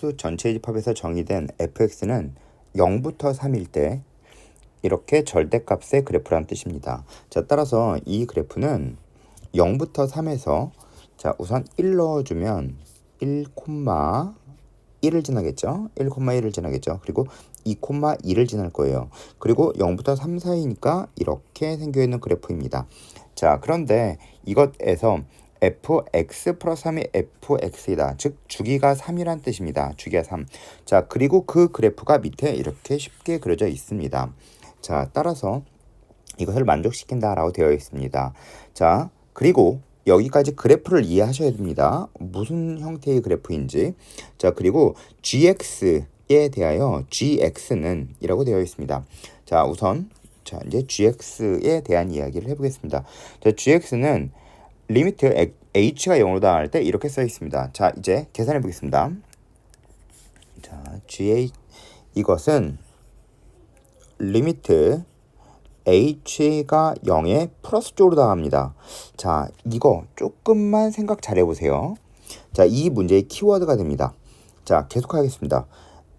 수 전체 집합에서 정의된 fx는 0부터 3일 때 이렇게 절대값의 그래프라는 뜻입니다. 자, 따라서 이 그래프는 0부터 3에서 자, 우선 1 넣어주면 1,1을 지나겠죠. 1,1을 지나겠죠. 그리고 2,2를 지날 거예요. 그리고 0부터 3 사이니까 이렇게 생겨있는 그래프입니다. 자, 그런데 이것에서 fx 플러스 3이 fx이다. 즉 주기가 3이란 뜻입니다. 주기가 3. 자, 그리고 그 그래프가 밑에 이렇게 쉽게 그려져 있습니다. 자, 따라서 이것을 만족시킨다라고 되어 있습니다. 자, 그리고 여기까지 그래프를 이해하셔야 됩니다. 무슨 형태의 그래프인지. 자, 그리고 gx에 대하여 gx는 이라고 되어 있습니다. 자, 우선 자, 이제 gx에 대한 이야기를 해보겠습니다. 자, gx는 리미트 h가 0으로 달할 때 이렇게 써 있습니다. 자, 이제 계산해 보겠습니다. 자, 이것은 리미트 h가 0에 플러스 쪽으로 당합니다. 자, 이거 조금만 생각 잘 해보세요. 자, 이 문제의 키워드가 됩니다. 자, 계속하겠습니다.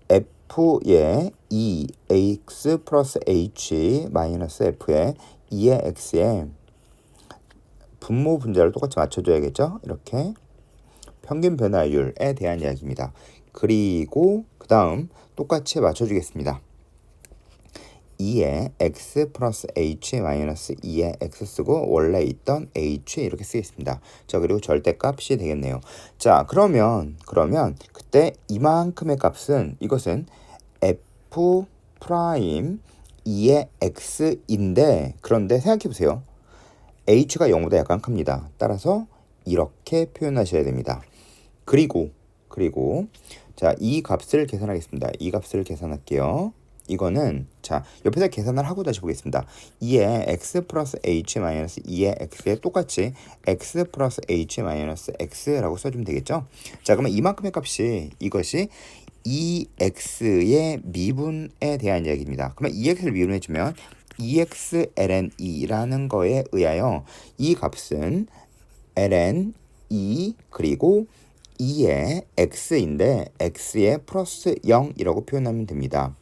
f의 2ax 플러스 h 마이너스 f의 2의 x에 분모 분자를 똑같이 맞춰줘야겠죠? 이렇게 평균 변화율에 대한 이야기입니다. 그리고 그 다음 똑같이 맞춰주겠습니다. 2의 x 플러스 h 마이너스 2의 x 쓰고 원래 있던 h 이렇게 쓰겠습니다. 자, 그리고 절대값이 되겠네요. 자, 그러면 그때 이만큼의 값은 이것은 f 프라임 2의 x인데, 그런데 생각해 보세요. h가 0보다 약간 큽니다. 따라서 이렇게 표현하셔야 됩니다. 그리고 자, 이 값을 계산하겠습니다. 이 값을 계산할게요. 이거는 자, 옆에서 계산을 하고 다시 보겠습니다. 2의 x 플러스 h 마이너스 2의 x에 똑같이 x 플러스 h 마이너스 x라고 써주면 되겠죠? 자, 그러면 이만큼의 값이 이것이 2x의 미분에 대한 이야기입니다. 그러면 2x를 미분해주면 2x ln 2라는 거에 의하여 이 값은 ln 2 그리고 2의 x인데 x의 플러스 0이라고 표현하면 됩니다.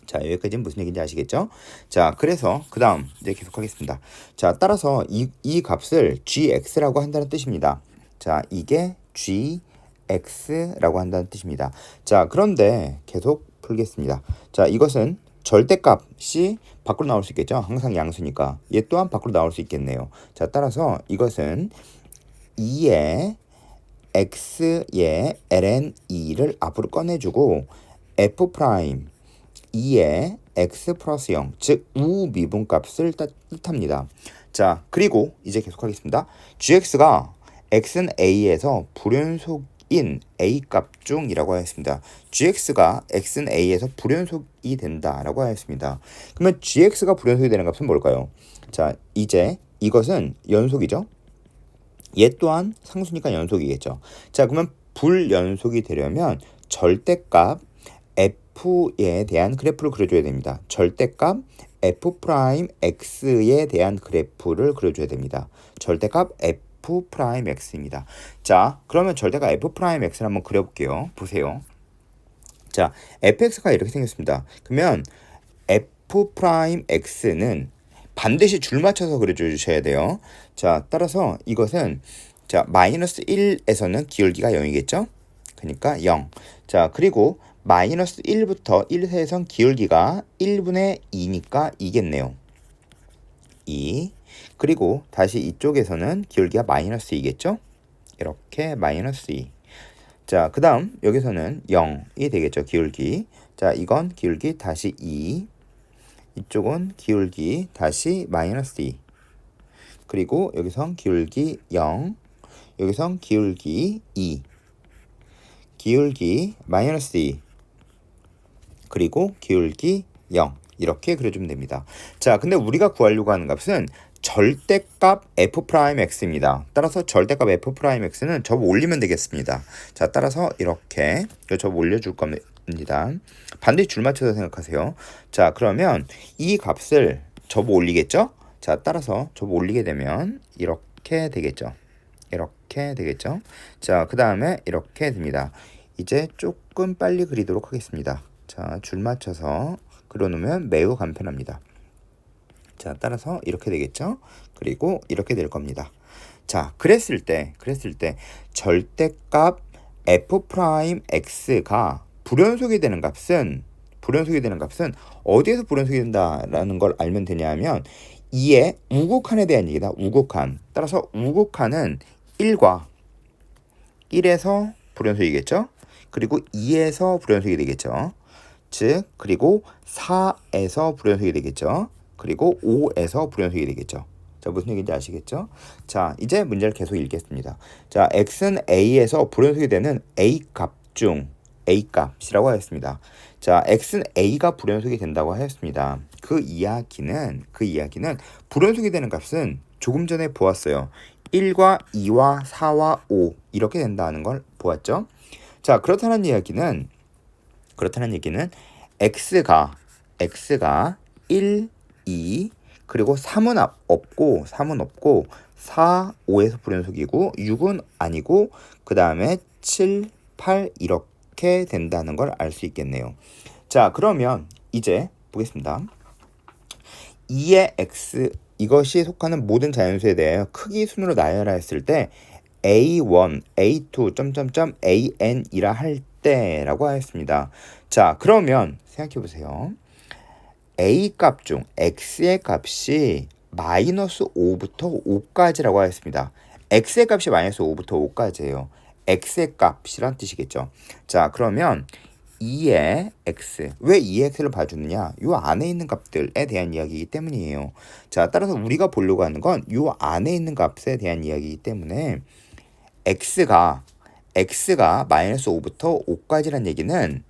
자, 여기까지는 무슨 얘기인지 아시겠죠? 자, 그래서 그 다음 이제 계속하겠습니다. 자, 따라서 이 값을 gx라고 한다는 뜻입니다. 자, 이게 gx라고 한다는 뜻입니다. 자, 그런데 계속 풀겠습니다. 자, 이것은 절대값이 밖으로 나올 수 있겠죠? 항상 양수니까. 얘 또한 밖으로 나올 수 있겠네요. 자, 따라서 이것은 2의 x의 ln 2를 앞으로 꺼내주고 f 프라임 2의 x 플러스 0, 즉 우미분값을 뜻합니다. 자, 그리고 이제 계속하겠습니다. gx가 x는 a에서 불연속인 a 값 중이라고 하였습니다. gx가 x는 a에서 불연속이 된다라고 하였습니다. 그러면 gx가 불연속이 되는 값은 뭘까요? 자, 이제 이것은 연속이죠. 얘 또한 상수니까 연속이겠죠. 자, 그러면 불연속이 되려면 절대값 f에 대한 그래프를 그려줘야 됩니다. 절대값 f 프라임 x에 대한 그래프를 그려줘야 됩니다. 절대값 f 프라임 x입니다. 자, 그러면 절대값 f 프라임 x를 한번 그려볼게요. 보세요. 자, fx가 이렇게 생겼습니다. 그러면 f 프라임 x는 반드시 줄 맞춰서 그려주셔야 돼요. 자, 따라서 이것은 자, 마이너스 1에서는 기울기가 0이겠죠? 그러니까 0. 자, 그리고 마이너스 1부터 1세에선 기울기가 1분의 2니까 2겠네요. 2. 그리고 다시 이쪽에서는 기울기가 마이너스 2겠죠? 이렇게 마이너스 2. 자, 그 다음 여기서는 0이 되겠죠, 기울기. 자, 이건 기울기 다시 2. 이쪽은 기울기 다시 마이너스 2. 그리고 여기선 기울기 0. 여기선 기울기 2. 기울기 마이너스 2. 그리고 기울기 0. 이렇게 그려주면 됩니다. 자, 근데 우리가 구하려고 하는 값은 절대값 f'x입니다. 따라서 절대값 f'x는 접어 올리면 되겠습니다. 자, 따라서 이렇게 접어 올려줄 겁니다. 반드시 줄 맞춰서 생각하세요. 자, 그러면 이 값을 접어 올리겠죠? 자, 따라서 접어 올리게 되면 이렇게 되겠죠. 이렇게 되겠죠. 자, 그 다음에 이렇게 됩니다. 이제 조금 빨리 그리도록 하겠습니다. 자, 줄 맞춰서 그려놓으면 매우 간편합니다. 자, 따라서 이렇게 되겠죠? 그리고 이렇게 될 겁니다. 자, 그랬을 때 절대값 f'x가 불연속이 되는 값은 어디에서 불연속이 된다라는 걸 알면 되냐면 2의 우극한에 대한 얘기다. 우극한. 따라서 우극한은 1에서 불연속이겠죠? 그리고 2에서 불연속이 되겠죠? 즉, 그리고 4에서 불연속이 되겠죠? 그리고 5에서 불연속이 되겠죠? 자, 무슨 얘기인지 아시겠죠? 자, 이제 문제를 계속 읽겠습니다. 자, x는 a에서 불연속이 되는 a값 중 a값이라고 하였습니다. 자, x는 a가 불연속이 된다고 하였습니다. 그 이야기는 불연속이 되는 값은 조금 전에 보았어요. 1과 2와 4와 5 이렇게 된다는 걸 보았죠. 자, 그렇다는 얘기는 x가 1, 2 그리고 3은 없고 4, 5에서 불연속이고 6은 아니고 그 다음에 7, 8 이렇게 된다는 걸 알 수 있겠네요. 자, 그러면 이제 보겠습니다. 2의 x 이것이 속하는 모든 자연수에 대해 크기 순으로 나열하였을 때 a1, a2, an이라 할 때라고 하였습니다. 자, 그러면 생각해 보세요. a 값 중 x의 값이 마이너스 5부터 5까지라고 하였습니다. x의 값이 마이너스 5부터 5까지예요. x의 값이란 뜻이겠죠. 자, 그러면 2의 x, 왜 2의 x를 봐주느냐? 요 안에 있는 값들에 대한 이야기이기 때문이에요. 자, 따라서 우리가 보려고 하는 건 요 안에 있는 값에 대한 이야기이기 때문에 x가 마이너스 5부터 5까지란 얘기는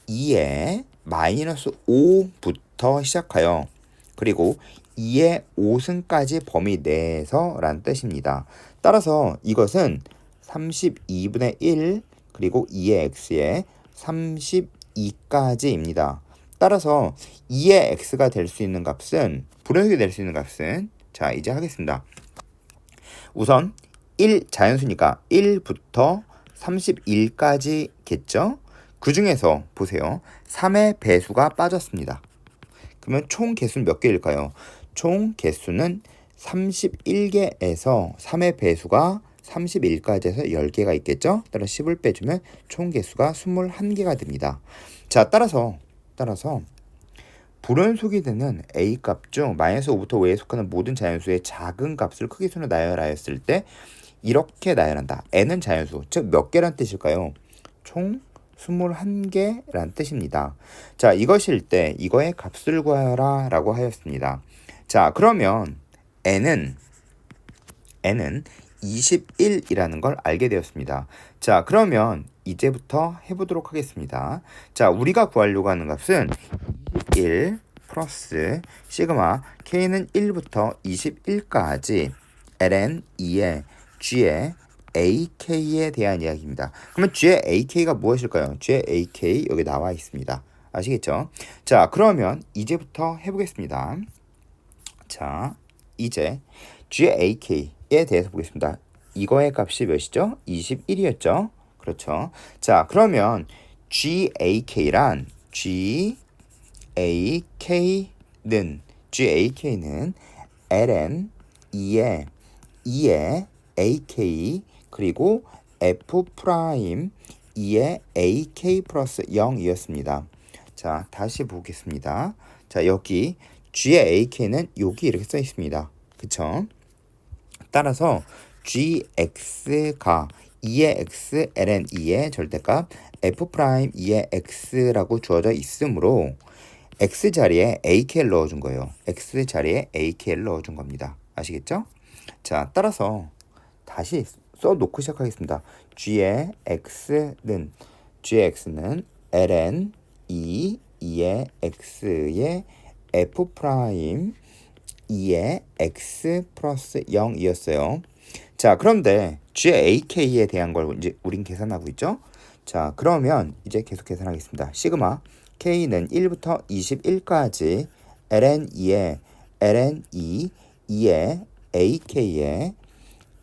2의 마이너스 5부터 시작하여 그리고 2의 5승까지 범위 내에서라는 뜻입니다. 따라서 이것은 32분의 1 그리고 2의 x에 32까지입니다. 따라서 2의 x가 될 수 있는 값은 불연속이 될 수 있는 값은 자, 이제 하겠습니다. 우선 1 자연수니까 1부터 31까지겠죠? 그 중에서 보세요. 3의 배수가 빠졌습니다. 그러면 총 개수는 몇 개일까요? 총 개수는 31개에서 3의 배수가 31까지 해서 10개가 있겠죠? 따라서 10을 빼주면 총 개수가 21개가 됩니다. 자, 따라서 불연속이 되는 a 값 중 마이너스 5부터 5에 속하는 모든 자연수의 작은 값을 크기순으로 나열하였을 때 이렇게 나열한다. n은 자연수, 즉 몇 개란 뜻일까요? 총 21개란 뜻입니다. 자, 이것일 때 이거의 값을 구하라 라고 하였습니다. 자, 그러면 n은 21이라는 걸 알게 되었습니다. 자, 그러면 이제부터 해보도록 하겠습니다. 자, 우리가 구하려고 하는 값은 21 플러스 시그마 k는 1부터 21까지 ln 2의 g의 ak에 대한 이야기입니다. 그러면 g의 ak가 무엇일까요? g의 ak 여기 나와 있습니다. 아시겠죠? 자, 그러면 이제부터 해보겠습니다. 자, 이제 g의 ak에 대해서 보겠습니다. 이거의 값이 몇이죠? 21이었죠? 그렇죠. 자, 그러면 GAK란 GAK는 ln 2의 AK 그리고 F 프라임 2의 AK 플러스 0이었습니다. 자, 다시 보겠습니다. 자, 여기 G의 AK는 여기 이렇게 써 있습니다. 그쵸? 따라서 GX가 2의 X ln 2의 절대값 F 프라임 2의 X라고 주어져 있으므로 X 자리에 AK를 넣어준 거예요. X 자리에 AK를 넣어준 겁니다. 아시겠죠? 자, 따라서 다시 써놓고 시작하겠습니다. G의 X는 ln 2의 X의 F 프라임 2의 X 플러스 0이었어요. 자, 그런데 G의 AK에 대한 걸 이제 우린 계산하고 있죠. 자, 그러면 이제 계속 계산하겠습니다. 시그마 K는 1부터 21까지 ln 2의 AK에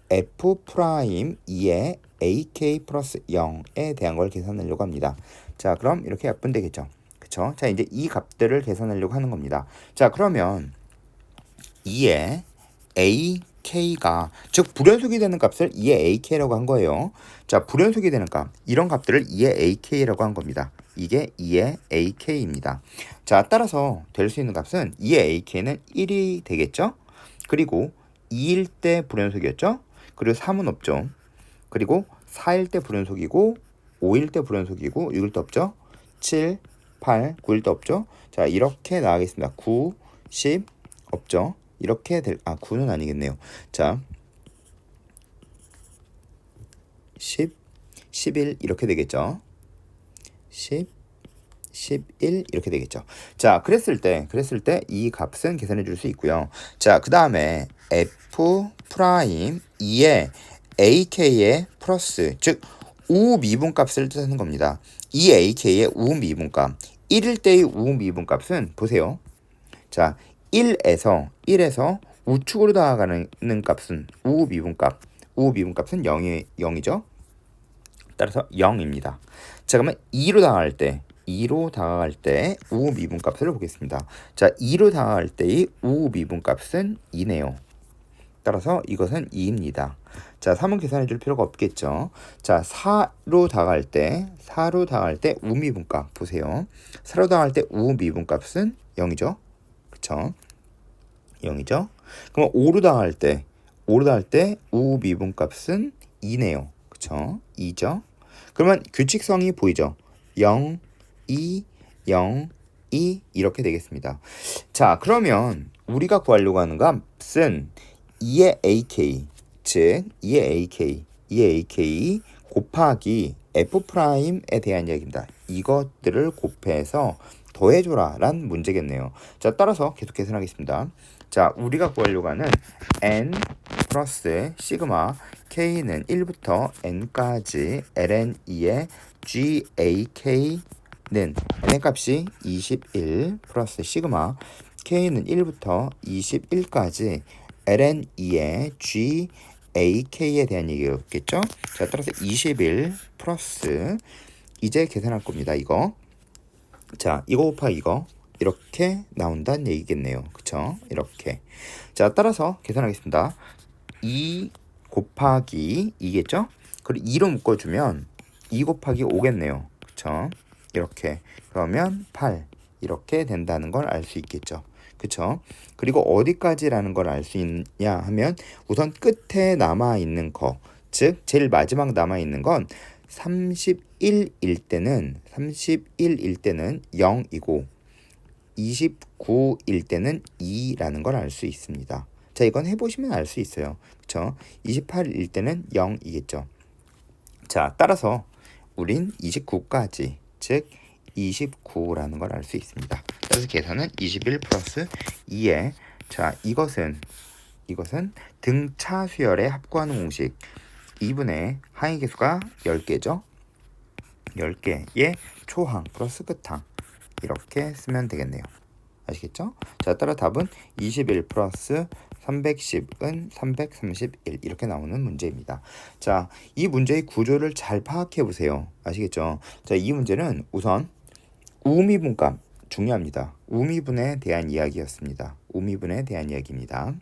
f 프라임 2의 ak 플러스 0에 대한 걸 계산하려고 합니다. 자, 그럼 이렇게 약분 되겠죠. 그쵸? 자, 이제 이 값들을 계산하려고 하는 겁니다. 자, 그러면 2의 ak가 즉 불연속이 되는 값을 2의 ak라고 한 거예요. 자, 불연속이 되는 값 이런 값들을 2의 ak라고 한 겁니다. 이게 2의 ak입니다. 자, 따라서 될 수 있는 값은 2의 ak는 1이 되겠죠. 그리고 2일 때 불연속이었죠. 그리고 3은 없죠. 그리고 4일 때 불연속이고 5일 때 불연속이고 6일 때 없죠. 7, 8, 9일 때 없죠. 자, 이렇게 나가겠습니다. 9, 10 없죠. 이렇게 9는 아니겠네요. 자, 10, 11 이렇게 되겠죠. 10, 11 이렇게 되겠죠. 자, 그랬을 때 이 값은 계산해 줄 수 있고요. 자, 그 다음에 f 프라임 2의 ak의 플러스 즉 우미분값을 뜻하는 겁니다. 이 ak의 우미분값 1일 때의 우미분값은 보세요. 자, 1에서 우측으로 다가가는 값은 우미분값. 우미분값은 0이죠. 따라서 0입니다. 자, 그러면 2로 다가갈 때 우미분값을 보겠습니다. 자, 2로 다가갈 때의 우미분값은 2네요. 따라서 이것은 2입니다. 자, 3은 계산해 줄 필요가 없겠죠. 자, 4로 다가갈 때 우미분값 보세요. 4로 다가갈 때 우미분값은 0이죠. 그쵸? 0이죠. 그럼 5로 다가갈 때 우미분값은 2네요. 그쵸? 2죠. 그러면 규칙성이 보이죠. 0, 2, 0, 2 이렇게 되겠습니다. 자, 그러면 우리가 구하려고 하는 값은 2의 ak 즉 2의 ak 곱하기 f'에 대한 이야기입니다. 이것들을 곱해서 더해줘라 란 문제겠네요. 자, 따라서 계속 계산하겠습니다. 자, 우리가 구하려고 하는 n 플러스 시그마 k는 1부터 n까지 ln2의 gak는 n 값이 21 플러스 시그마 k는 1부터 21까지 ln2의 gak에 대한 얘기였겠죠. 자, 따라서 21 플러스 이제 계산할 겁니다. 이거. 자, 이거 곱하기 이거 이렇게 나온다는 얘기겠네요. 그쵸? 이렇게. 자, 따라서 계산하겠습니다. 2 곱하기 2겠죠? 그리고 2로 묶어주면 2 곱하기 5겠네요. 그쵸? 이렇게. 그러면 8 이렇게 된다는 걸 알 수 있겠죠. 그쵸? 그리고 어디까지라는 걸 알 수 있냐 하면 우선 끝에 남아있는 거, 즉 제일 마지막 남아있는 건 31일 때는 0이고 29일 때는 2라는 걸 알 수 있습니다. 자, 이건 해보시면 알 수 있어요. 그쵸? 28일 때는 0이겠죠. 자, 따라서 우린 29까지, 즉 29라는 걸 알 수 있습니다. 그래서 계산은 21 플러스 2에 자, 이것은 등차 수열의 합구하는 공식 2분의 항의 개수가 10개죠. 10개의 초항 플러스 끝항 이렇게 쓰면 되겠네요. 아시겠죠? 자, 따라 답은 21 플러스 310은 331 이렇게 나오는 문제입니다. 자, 이 문제의 구조를 잘 파악해 보세요. 아시겠죠? 자, 이 문제는 우선 우미분값 중요합니다. 우미분에 대한 이야기였습니다. 우미분에 대한 이야기입니다.